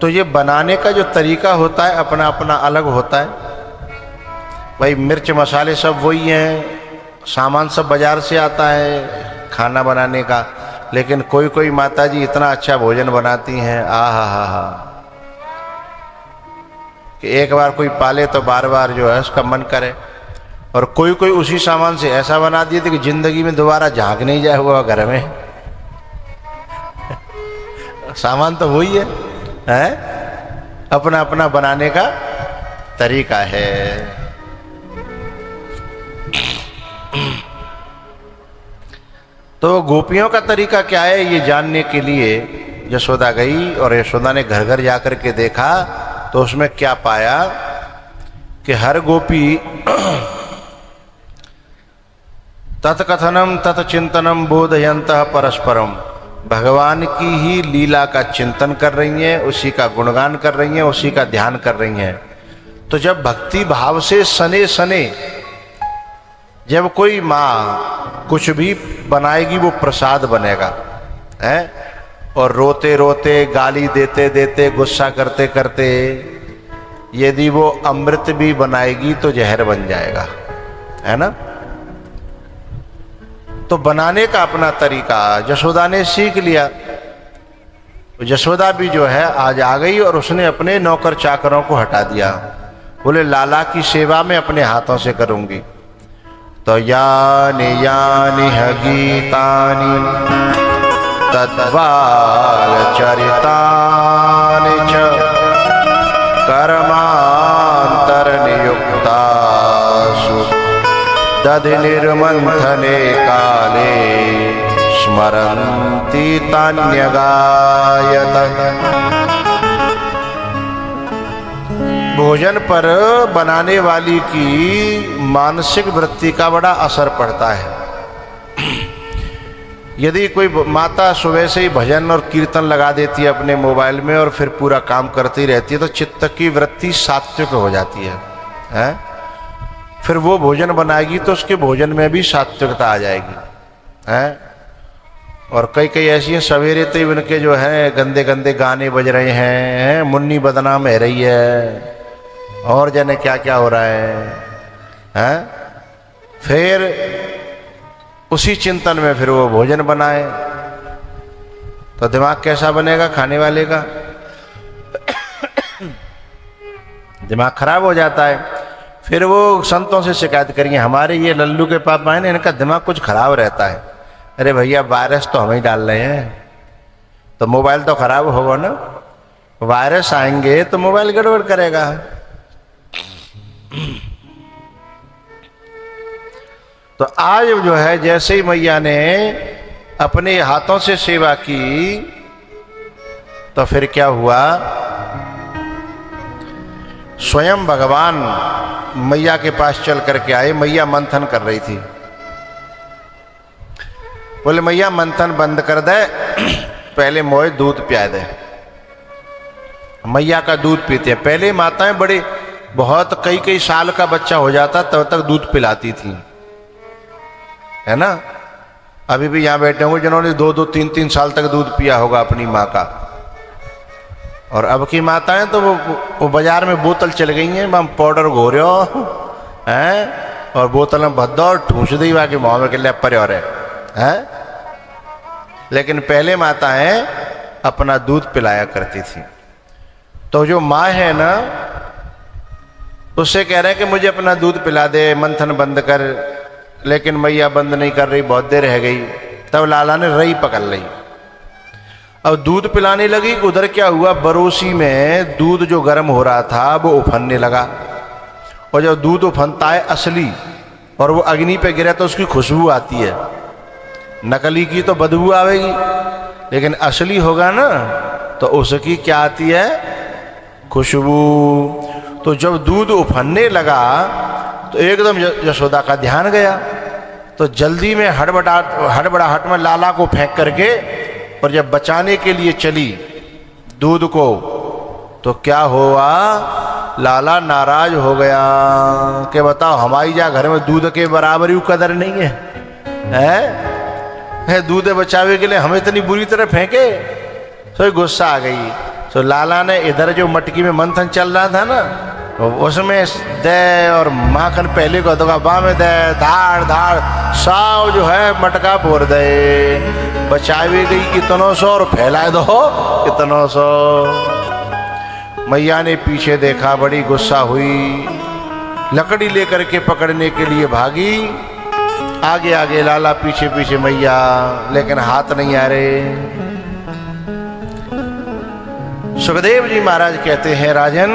तो ये बनाने का जो तरीका होता है अपना अपना अलग होता है। भाई मिर्च मसाले सब वही हैं, सामान सब बाजार से आता है खाना बनाने का, लेकिन कोई कोई माता जी इतना अच्छा भोजन बनाती हैं, हा कि एक बार कोई पाले तो बार बार जो है उसका मन करे। और कोई कोई उसी सामान से ऐसा बना दिए थे कि जिंदगी में दोबारा झांक नहीं जाए हुआ घर में। सामान तो वही है? अपना अपना बनाने का तरीका है। तो गोपियों का तरीका क्या है ये जानने के लिए यशोदा गई, और यशोदा ने घर घर जाकर के देखा तो उसमें क्या पाया कि हर गोपी तत्कथनम तत्चिंतनम बोधयंतः परस्परम, भगवान की ही लीला का चिंतन कर रही हैं, उसी का गुणगान कर रही हैं, उसी का ध्यान कर रही हैं। तो जब भक्ति भाव से सने सने जब कोई माँ कुछ भी बनाएगी वो प्रसाद बनेगा है, और रोते रोते गाली देते देते गुस्सा करते करते यदि वो अमृत भी बनाएगी तो जहर बन जाएगा, है ना। तो बनाने का अपना तरीका यशोदा ने सीख लिया। तो यशोदा भी जो है आज आ गई और उसने अपने नौकर चाकरों को हटा दिया, बोले लाला की सेवा में अपने हाथों से करूंगी। तो यानि यानि ह गीतानि तद्बाल चरितानि च कर्मांतर नियुक्तासु दधि निर्मंथने काले स्मरन्ति तान्यगायत। भोजन पर बनाने वाली की मानसिक वृत्ति का बड़ा असर पड़ता है। यदि कोई माता सुबह से ही भजन और कीर्तन लगा देती है अपने मोबाइल में और फिर पूरा काम करती रहती है तो चित्त की वृत्ति सात्विक हो जाती है? फिर वो भोजन बनाएगी तो उसके भोजन में भी सात्विकता आ जाएगी है। और कई कई ऐसी हैं सवेरे तो इनके जो है गंदे गंदे गाने बज रहे हैं, मुन्नी बदनाम है रही है और जाने क्या क्या हो रहा है? फिर उसी चिंतन में फिर वो भोजन बनाए तो दिमाग कैसा बनेगा खाने वाले का? दिमाग खराब हो जाता है। फिर वो संतों से शिकायत करेंगे हमारे ये लल्लू के पापा है ना, इनका दिमाग कुछ खराब रहता है। अरे भैया वायरस तो हम ही डाल रहे हैं, तो मोबाइल तो खराब होगा ना। वायरस आएंगे तो मोबाइल गड़बड़ करेगा। तो आज जो है जैसे ही मैया ने अपने हाथों से सेवा की तो फिर क्या हुआ, स्वयं भगवान मैया के पास चल करके आए। मैया मंथन कर रही थी। बोले मैया मंथन बंद कर दे, पहले मोए दूध पिया दे। मैया का दूध पीते हैं। पहले माताएं बड़े बहुत कई कई साल का बच्चा हो जाता तब तक दूध पिलाती थी, है ना। अभी भी यहाँ बैठे होंगे जिन्होंने 2-2, 3-3 साल तक दूध पिया होगा अपनी माँ का। और अब की माताएं तो वो बाजार में बोतल चल गई हैं, हम पाउडर घोरे हैं और बोतल में भर दो और ठूस दी बाकी मुँह में के लिए परे और है। लेकिन पहले माताएं अपना दूध पिलाया करती थी। तो जो माँ है ना उससे कह रहे हैं कि मुझे अपना दूध पिला दे, मंथन बंद कर। लेकिन मैया बंद नहीं कर रही, बहुत देर रह गई। तब लाला ने रई पकड़ ली। अब दूध पिलाने लगी। उधर क्या हुआ, बरोसी में दूध जो गर्म हो रहा था वो उफनने लगा। और जब दूध उफनता है असली और वो अग्नि पे गिरे तो उसकी खुशबू आती है। नकली की तो बदबू आवेगी, लेकिन असली होगा ना तो उसकी क्या आती है, खुशबू। तो जब दूध उफनने लगा तो एकदम यशोदा का ध्यान गया। तो जल्दी में हड़बड़ाहट में लाला को फेंक करके और जब बचाने के लिए चली दूध को तो क्या हुआ, लाला नाराज हो गया कि बताओ हमारी जा घर में दूध के बराबर ही कदर नहीं है? दूध बचावे के लिए हमें इतनी बुरी तरह फेंके। तो गुस्सा आ गई। तो लाला ने इधर जो मटकी में मंथन चल रहा था ना, उसमें दे और माखन पहले को तो बा में दे, धाड़ धाड़ साव जो है मटका फोड़ दे, बचावी गई इतनों सौ और फैला दो इतनों सौ। मैया ने पीछे देखा, बड़ी गुस्सा हुई, लकड़ी लेकर के पकड़ने के लिए भागी, आगे आगे लाला, पीछे पीछे मैया, लेकिन हाथ नहीं आ रहे। सुखदेव जी महाराज कहते हैं, राजन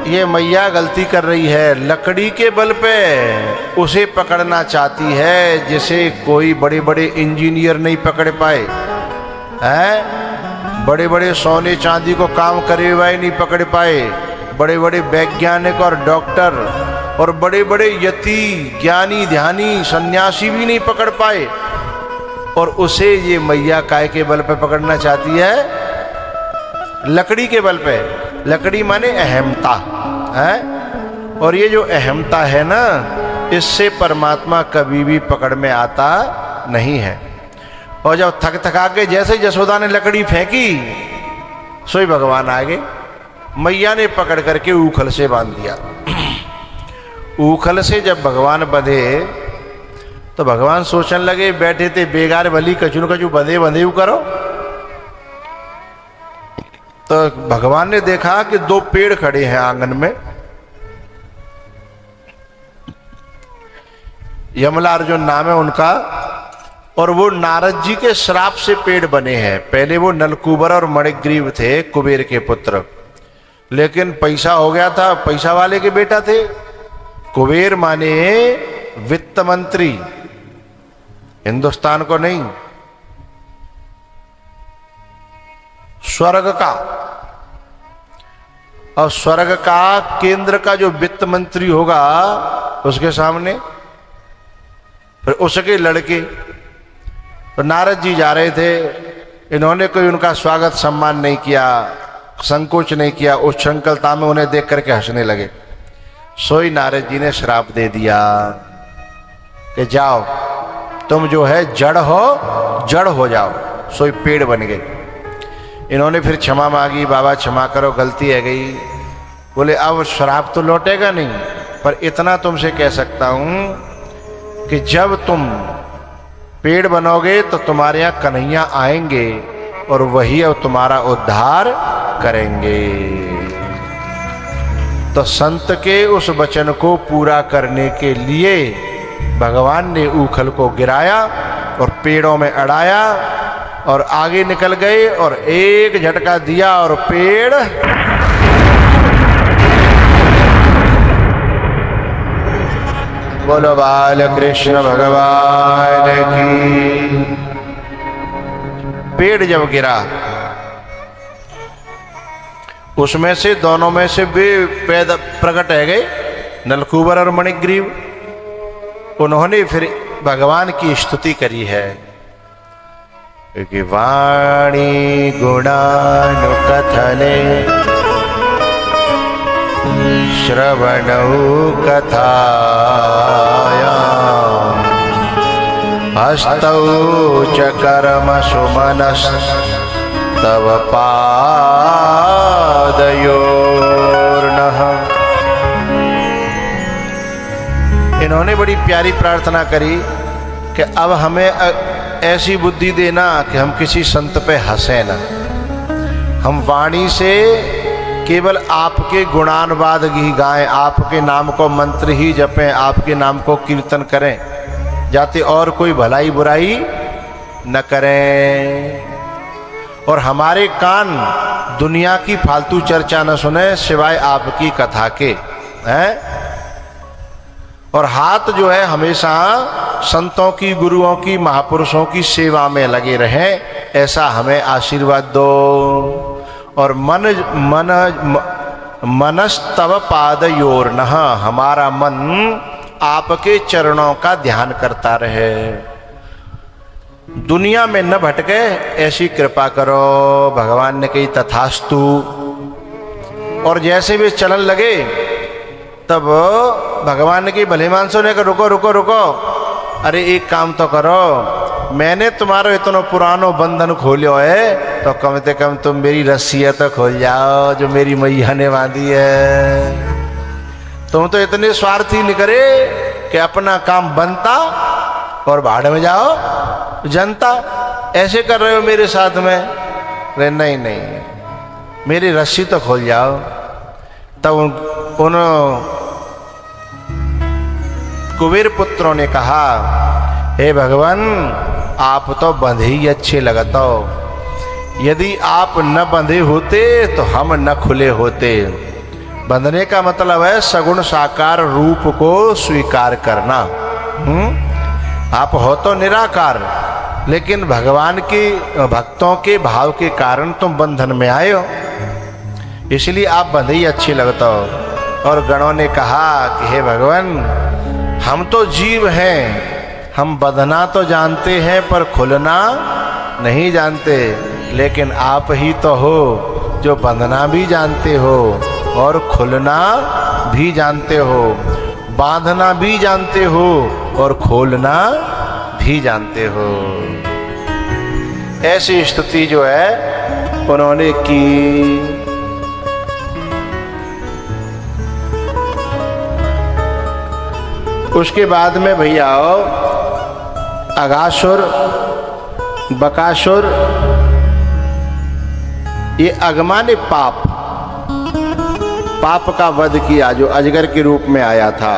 ये मैया गलती कर रही है, लकड़ी के बल पे उसे पकड़ना चाहती है जिसे कोई बड़े बड़े इंजीनियर नहीं पकड़ पाए हैं, बड़े बड़े सोने चांदी को काम करे हुए नहीं पकड़ पाए, बड़े बड़े वैज्ञानिक और डॉक्टर और बड़े बड़े यति ज्ञानी ध्यानी सन्यासी भी नहीं पकड़ पाए, और उसे ये मैया काय के बल पे पकड़ना चाहती है, लकड़ी के बल पे। लकड़ी माने अहमता है, और ये जो अहमता है ना, इससे परमात्मा कभी भी पकड़ में आता नहीं है। और जब थक थका के जैसे जसोदा ने लकड़ी फेंकी, सोई भगवान आ गए। मैया ने पकड़ करके ऊखल से बांध दिया। ऊखल से जब भगवान बंधे तो भगवान सोचने लगे, बैठे थे बेगार भली कचू कचू बंधे बंधे करो। तो भगवान ने देखा कि दो पेड़ खड़े हैं आंगन में, यमलार्जुन नाम है उनका, और वो नारद जी के श्राप से पेड़ बने हैं। पहले वो नलकुबर और मणिग्रीव थे, कुबेर के पुत्र, लेकिन पैसा हो गया था, पैसा वाले के बेटा थे। कुबेर माने वित्त मंत्री, हिंदुस्तान को नहीं, स्वर्ग का। और स्वर्ग का केंद्र का जो वित्त मंत्री होगा उसके सामने फिर उसके लड़के। तो नारद जी जा रहे थे, इन्होंने कोई उनका स्वागत सम्मान नहीं किया, संकोच नहीं किया, उच्छृंखलता में उन्हें देख करके हंसने लगे। सोई नारद जी ने श्राप दे दिया कि जाओ तुम जो है जड़ हो जाओ। सोई पेड़ बन गए। इन्होंने फिर क्षमा मांगी, बाबा क्षमा करो, गलती है गई। बोले अब श्राप तो लौटेगा नहीं, पर इतना तुमसे कह सकता हूं कि जब तुम पेड़ बनोगे तो तुम्हारे यहाँ कन्हैया आएंगे और वही अब तुम्हारा उद्धार करेंगे। तो संत के उस वचन को पूरा करने के लिए भगवान ने ऊखल को गिराया और पेड़ों में अड़ाया और आगे निकल गए और एक झटका दिया और पेड़ बोलो बाल कृष्ण भगवान की। पेड़ जब गिरा, उसमें से दोनों में से वे पैदा प्रकट है गए, नलकुबर और मणिग्रीव। उन्होंने फिर भगवान की स्तुति करी है कि वाणी गुणानुकथने श्रवणौ कथायां हस्तौ च कर्मसु मनस्तव पादयोर्नः। इन्होंने बड़ी प्यारी प्रार्थना करी कि अब हमें ऐसी बुद्धि देना कि हम किसी संत पे हंसे ना, हम वाणी से केवल आपके गुणानुवाद ही गाएं, आपके नाम को मंत्र ही जपें, आपके नाम को कीर्तन करें, जाते और कोई भलाई बुराई न करें। और हमारे कान दुनिया की फालतू चर्चा न सुने सिवाय आपकी कथा के हैं। और हाथ जो है हमेशा संतों की, गुरुओं की, महापुरुषों की सेवा में लगे रहें, ऐसा हमें आशीर्वाद दो। और मनस्तव पादयोर्नः, हमारा मन आपके चरणों का ध्यान करता रहे, दुनिया में न भटके, ऐसी कृपा करो। भगवान ने कही तथास्तु। और जैसे वे चलन लगे तब भगवान ने कही भले मानसों ने कहा रुको रुको रुको, अरे एक काम तो करो, मैंने तुम्हारो इतना पुरानो बंधन खोलियो है, तो कम से कम तुम मेरी रस्सियाँ तो खोल जाओ जो मेरी मैया ने बांधी है। तुम तो इतने स्वार्थी निकले कि अपना काम बनता और भाड़ में जाओ जनता। ऐसे कर रहे हो मेरे साथ में? अरे नहीं नहीं, मेरी रस्सी तो खोल जाओ। तब उन कुबेर पुत्रों ने कहा, हे भगवान, आप तो बंधे ही अच्छे लगता हो। यदि आप न बंधे होते तो हम न खुले होते। बंधने का मतलब है सगुण साकार रूप को स्वीकार करना। आप हो तो निराकार, लेकिन भगवान के भक्तों के भाव के कारण तुम बंधन में आए हो, इसलिए आप बंधे ही अच्छे लगता हो। और गणों ने कहा कि हे भगवान, हम तो जीव हैं, हम बंधना तो जानते हैं पर खुलना नहीं जानते, लेकिन आप ही तो हो जो बंधना भी जानते हो और खुलना भी जानते हो, बांधना भी जानते हो और खोलना भी जानते हो। ऐसी स्तुति जो है उन्होंने की। उसके बाद में भैया अगासुर, बकासुर, ये अगमा ने पाप का वध किया जो अजगर के रूप में आया था।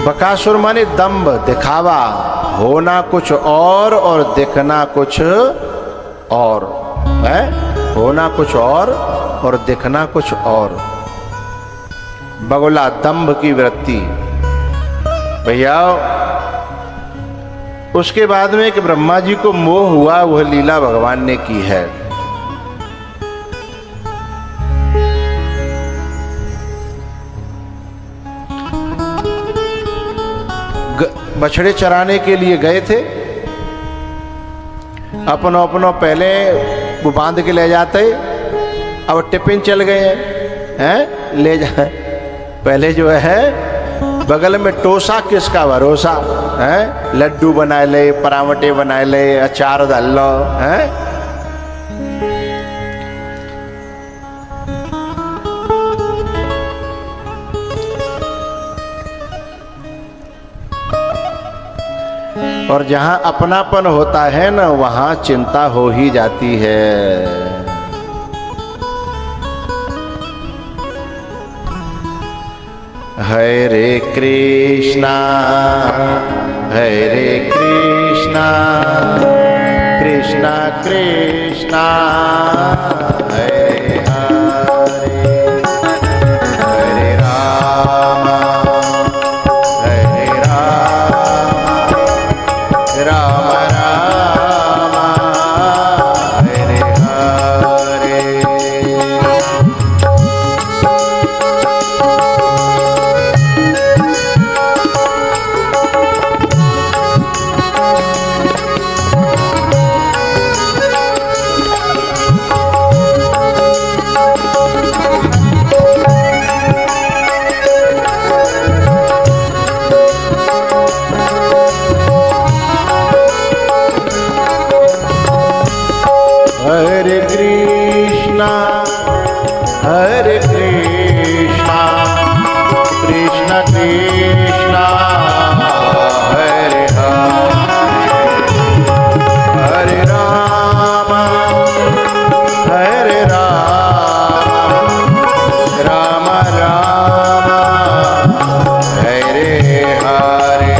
बकासुर माने दंभ, दिखावा, होना कुछ और दिखना कुछ और है। होना कुछ और दिखना कुछ और। बगुला, दंभ की वृत्ति भैया। उसके बाद में कि ब्रह्मा जी को मोह हुआ, वह लीला भगवान ने की है। बछड़े चराने के लिए गए थे, अपनो पहले वो बांध के ले जाते, अब टिफिन चल गए हैं ले जा। पहले जो है बगल में टोसा, किसका भरोसा है। लड्डू बनाए ले, परामटे बनाए ले, अचार डाल लो है। और जहां अपनापन होता है ना, वहां चिंता हो ही जाती है। हरे कृष्णा हरे कृष्णा कृष्णा कृष्णा हरे हरे, हरे राम हरे राम, राम राम हरे हरे। हरे कृष्णा हरे कृष्णा कृष्णा कृष्णा हरे हरे, हरे राम हरे राम, राम राम हरे हरे।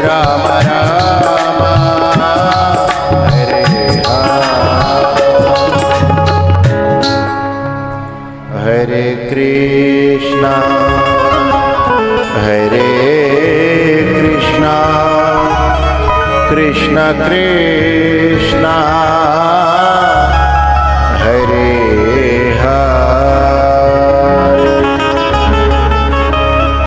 राम राम हरे हरे कृष्णा कृष्ण कृष्ण